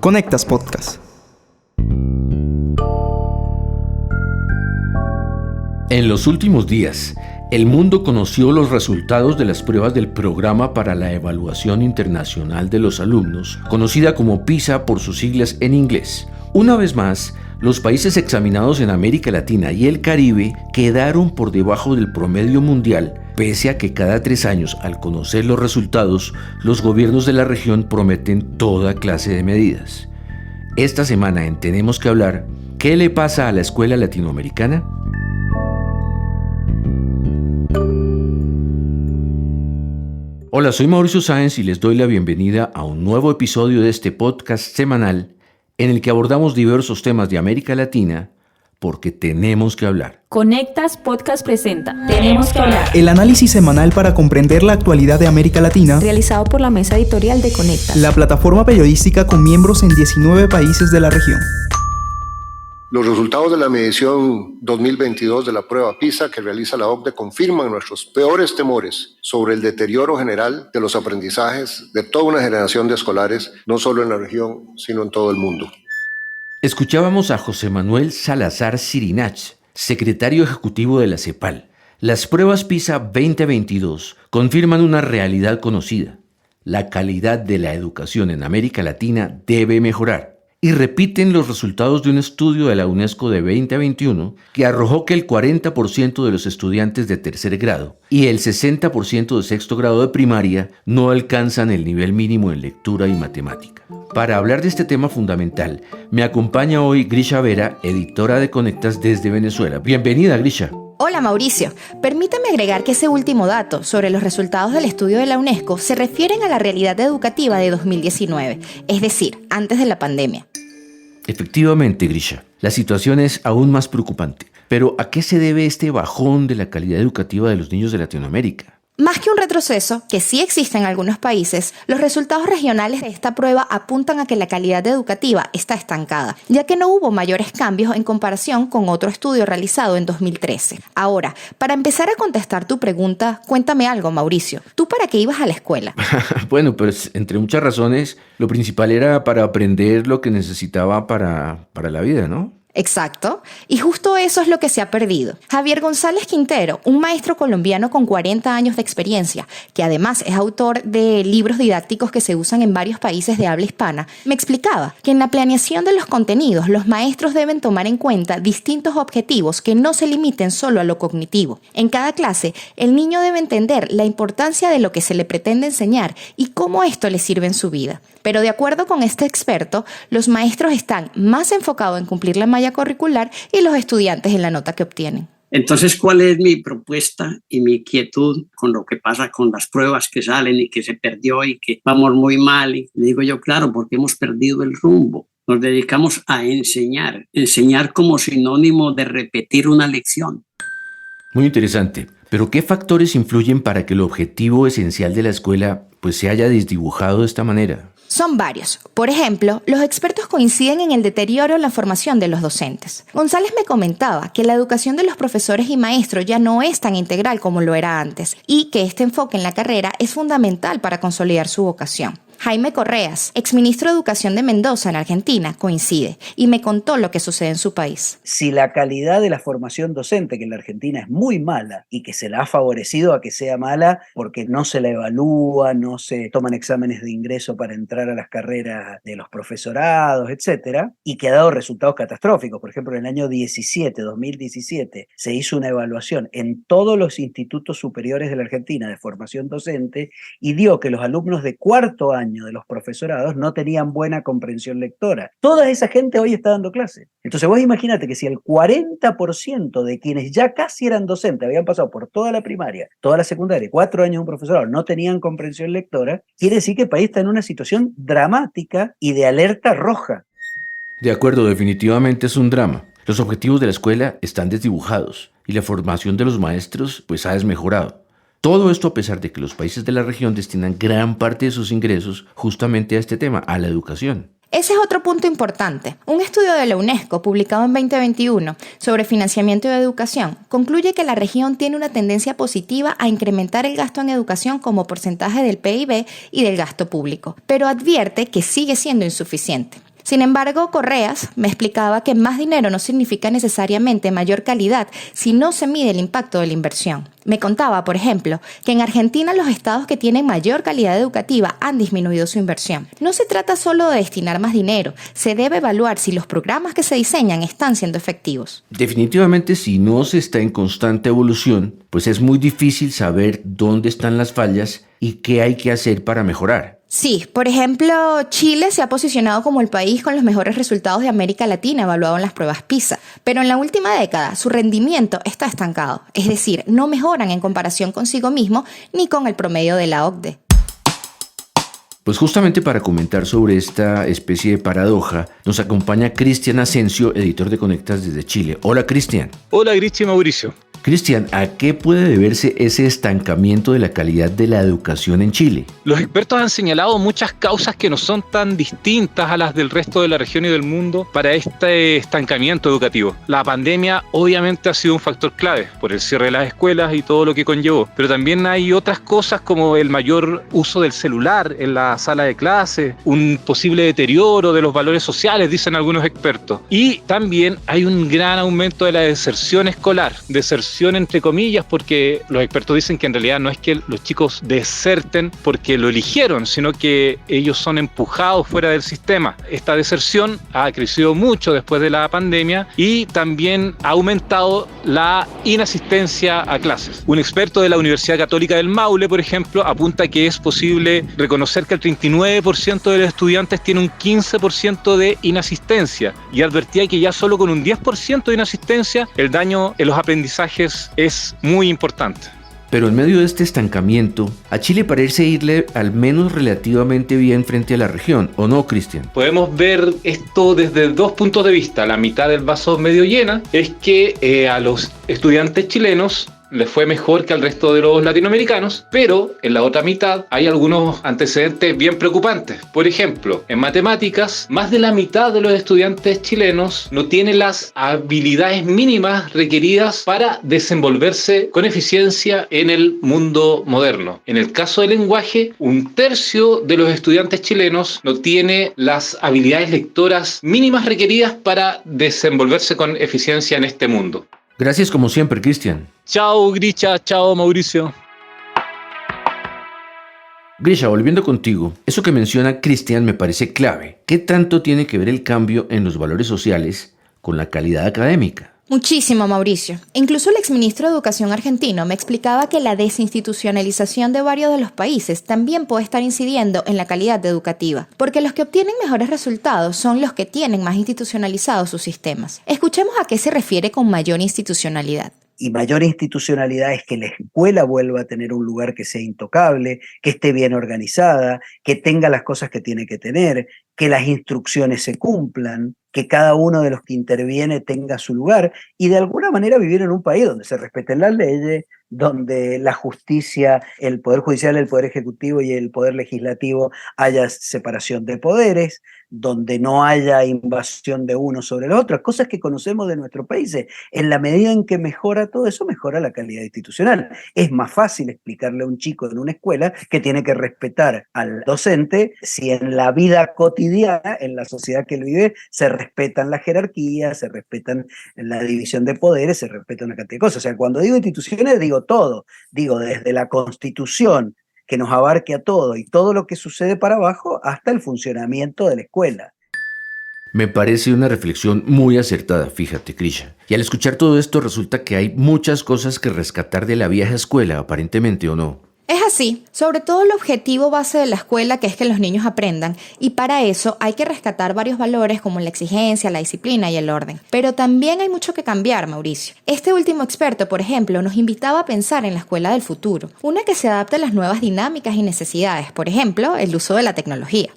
Conectas Podcast. En los últimos días, el mundo conoció los resultados de las pruebas del Programa para la Evaluación Internacional de los Alumnos, conocida como PISA por sus siglas en inglés. Una vez más, los países examinados en América Latina y el Caribe quedaron por debajo del promedio mundial, pese a que cada 3 años, al conocer los resultados, los gobiernos de la región prometen toda clase de medidas. Esta semana en Tenemos que hablar, ¿qué le pasa a la escuela latinoamericana? Hola, soy Mauricio Sáenz y les doy la bienvenida a un nuevo episodio de este podcast semanal en el que abordamos diversos temas de América Latina porque tenemos que hablar. Conectas Podcast presenta Tenemos que hablar. El análisis semanal para comprender la actualidad de América Latina, Realizado por la mesa editorial de Conectas, la plataforma periodística con miembros en 19 países de la región. Los resultados de la medición 2022 de la prueba PISA que realiza la OCDE confirman nuestros peores temores sobre el deterioro general de los aprendizajes de toda una generación de escolares, no solo en la región, sino en todo el mundo. Escuchábamos a José Manuel Salazar Cirinach, secretario ejecutivo de la CEPAL. Las pruebas PISA 2022 confirman una realidad conocida. La calidad de la educación en América Latina debe mejorar. Y repiten los resultados de un estudio de la UNESCO de 2021 que arrojó que el 40% de los estudiantes de tercer grado y el 60% de sexto grado de primaria no alcanzan el nivel mínimo en lectura y matemática. Para hablar de este tema fundamental, me acompaña hoy Grisha Vera, editora de Conectas desde Venezuela. Bienvenida, Grisha. Hola Mauricio, permítame agregar que ese último dato sobre los resultados del estudio de la UNESCO se refieren a la realidad educativa de 2019, es decir, antes de la pandemia. Efectivamente, Grisha, la situación es aún más preocupante. Pero ¿a qué se debe este bajón de la calidad educativa de los niños de Latinoamérica? Más que un retroceso, que sí existe en algunos países, los resultados regionales de esta prueba apuntan a que la calidad educativa está estancada, ya que no hubo mayores cambios en comparación con otro estudio realizado en 2013. Ahora, para empezar a contestar tu pregunta, cuéntame algo, Mauricio. ¿Tú para qué ibas a la escuela? Bueno, pues entre muchas razones, lo principal era para aprender lo que necesitaba para la vida, ¿no? Exacto, y justo eso es lo que se ha perdido. Javier González Quintero, un maestro colombiano con 40 años de experiencia, que además es autor de libros didácticos que se usan en varios países de habla hispana, me explicaba que en la planeación de los contenidos los maestros deben tomar en cuenta distintos objetivos que no se limiten solo a lo cognitivo. En cada clase, el niño debe entender la importancia de lo que se le pretende enseñar y cómo esto le sirve en su vida. Pero de acuerdo con este experto, los maestros están más enfocados en cumplir la malla curricular y los estudiantes en la nota que obtienen. Entonces, ¿cuál es mi propuesta y mi inquietud con lo que pasa con las pruebas que salen y que se perdió y que vamos muy mal? Y le digo yo, claro, porque hemos perdido el rumbo. Nos dedicamos a enseñar como sinónimo de repetir una lección. Muy interesante. Pero ¿qué factores influyen para que el objetivo esencial de la escuela se haya desdibujado de esta manera? Son varios. Por ejemplo, los expertos coinciden en el deterioro en la formación de los docentes. González me comentaba que la educación de los profesores y maestros ya no es tan integral como lo era antes y que este enfoque en la carrera es fundamental para consolidar su vocación. Jaime Correas, exministro de Educación de Mendoza en Argentina, coincide y me contó lo que sucede en su país. Si la calidad de la formación docente, que en la Argentina es muy mala y que se la ha favorecido a que sea mala porque no se la evalúa, no se toman exámenes de ingreso para entrar a las carreras de los profesorados, etcétera, y que ha dado resultados catastróficos. Por ejemplo, en el año 2017, se hizo una evaluación en todos los institutos superiores de la Argentina de formación docente y dio que los alumnos de cuarto año de los profesorados no tenían buena comprensión lectora. Toda esa gente hoy está dando clase. Entonces vos imagínate que si el 40% de quienes ya casi eran docentes, habían pasado por toda la primaria, toda la secundaria, 4 años de un profesorado, no tenían comprensión lectora, quiere decir que el país está en una situación dramática y de alerta roja. De acuerdo, definitivamente es un drama. Los objetivos de la escuela están desdibujados y la formación de los maestros ha desmejorado. Todo esto a pesar de que los países de la región destinan gran parte de sus ingresos justamente a este tema, a la educación. Ese es otro punto importante. Un estudio de la UNESCO publicado en 2021 sobre financiamiento de educación concluye que la región tiene una tendencia positiva a incrementar el gasto en educación como porcentaje del PIB y del gasto público, pero advierte que sigue siendo insuficiente. Sin embargo, Correas me explicaba que más dinero no significa necesariamente mayor calidad si no se mide el impacto de la inversión. Me contaba, por ejemplo, que en Argentina los estados que tienen mayor calidad educativa han disminuido su inversión. No se trata solo de destinar más dinero, se debe evaluar si los programas que se diseñan están siendo efectivos. Definitivamente, si no se está en constante evolución, pues es muy difícil saber dónde están las fallas y qué hay que hacer para mejorar. Sí, por ejemplo, Chile se ha posicionado como el país con los mejores resultados de América Latina evaluado en las pruebas PISA, pero en la última década su rendimiento está estancado, es decir, no mejoran en comparación consigo mismo ni con el promedio de la OCDE. Pues justamente para comentar sobre esta especie de paradoja, nos acompaña Cristian Asensio, editor de Conectas desde Chile. Hola, Cristian. Hola, Grichi y Mauricio. Cristian, ¿a qué puede deberse ese estancamiento de la calidad de la educación en Chile? Los expertos han señalado muchas causas que no son tan distintas a las del resto de la región y del mundo para este estancamiento educativo. La pandemia obviamente ha sido un factor clave por el cierre de las escuelas y todo lo que conllevó, pero también hay otras cosas como el mayor uso del celular en la sala de clase, un posible deterioro de los valores sociales, dicen algunos expertos, y también hay un gran aumento de la deserción escolar, deserción entre comillas, porque los expertos dicen que en realidad no es que los chicos deserten porque lo eligieron, sino que ellos son empujados fuera del sistema. Esta deserción ha crecido mucho después de la pandemia y también ha aumentado la inasistencia a clases. Un experto de la Universidad Católica del Maule, por ejemplo, apunta que es posible reconocer que el 39% de los estudiantes tiene un 15% de inasistencia y advertía que ya solo con un 10% de inasistencia el daño en los aprendizajes es muy importante. Pero en medio de este estancamiento, a Chile parece irle al menos relativamente bien frente a la región, ¿o no, Cristian? Podemos ver esto desde dos puntos de vista. La mitad del vaso medio llena es que a los estudiantes chilenos les fue mejor que al resto de los latinoamericanos, pero en la otra mitad hay algunos antecedentes bien preocupantes. Por ejemplo, en matemáticas, más de la mitad de los estudiantes chilenos no tienen las habilidades mínimas requeridas para desenvolverse con eficiencia en el mundo moderno. En el caso del lenguaje, un tercio de los estudiantes chilenos no tiene las habilidades lectoras mínimas requeridas para desenvolverse con eficiencia en este mundo. Gracias como siempre, Cristian. Chao, Grisha. Chao, Mauricio. Grisha, volviendo contigo, eso que menciona Cristian me parece clave. ¿Qué tanto tiene que ver el cambio en los valores sociales con la calidad académica? Muchísimo, Mauricio. Incluso el exministro de Educación argentino me explicaba que la desinstitucionalización de varios de los países también puede estar incidiendo en la calidad educativa, porque los que obtienen mejores resultados son los que tienen más institucionalizados sus sistemas. Escuchemos a qué se refiere con mayor institucionalidad. Y mayor institucionalidad es que la escuela vuelva a tener un lugar que sea intocable, que esté bien organizada, que tenga las cosas que tiene que tener, que las instrucciones se cumplan, que cada uno de los que interviene tenga su lugar y de alguna manera vivir en un país donde se respeten las leyes, donde la justicia, el poder judicial, el poder ejecutivo y el poder legislativo haya separación de poderes, donde no haya invasión de uno sobre el otro, cosas que conocemos de nuestros países. En la medida en que mejora todo eso, mejora la calidad institucional. Es más fácil explicarle a un chico en una escuela que tiene que respetar al docente si en la vida cotidiana, en la sociedad que él vive, se respetan las jerarquías, se respetan la división de poderes, se respeta una cantidad de cosas. O sea, cuando digo instituciones, digo todo. Digo desde la Constitución, que nos abarque a todo y todo lo que sucede para abajo hasta el funcionamiento de la escuela. Me parece una reflexión muy acertada, fíjate, Krisha. Y al escuchar todo esto resulta que hay muchas cosas que rescatar de la vieja escuela, aparentemente, ¿o no? Es así, sobre todo el objetivo base de la escuela, que es que los niños aprendan, y para eso hay que rescatar varios valores como la exigencia, la disciplina y el orden. Pero también hay mucho que cambiar, Mauricio. Este último experto, por ejemplo, nos invitaba a pensar en la escuela del futuro, una que se adapte a las nuevas dinámicas y necesidades, por ejemplo, el uso de la tecnología.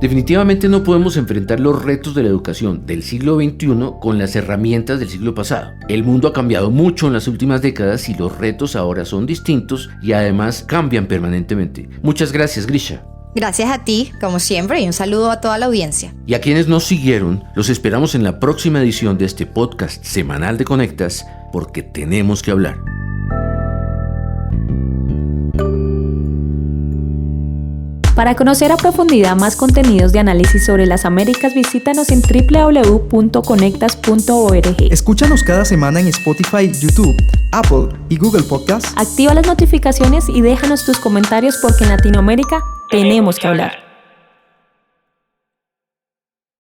Definitivamente no podemos enfrentar los retos de la educación del siglo XXI con las herramientas del siglo pasado. El mundo ha cambiado mucho en las últimas décadas y los retos ahora son distintos y además cambian permanentemente. Muchas gracias, Grisha. Gracias a ti, como siempre, y un saludo a toda la audiencia. Y a quienes nos siguieron, los esperamos en la próxima edición de este podcast semanal de Conectas, porque tenemos que hablar. Para conocer a profundidad más contenidos de análisis sobre las Américas, visítanos en www.conectas.org. Escúchanos cada semana en Spotify, YouTube, Apple y Google Podcasts. Activa las notificaciones y déjanos tus comentarios porque en Latinoamérica tenemos que hablar.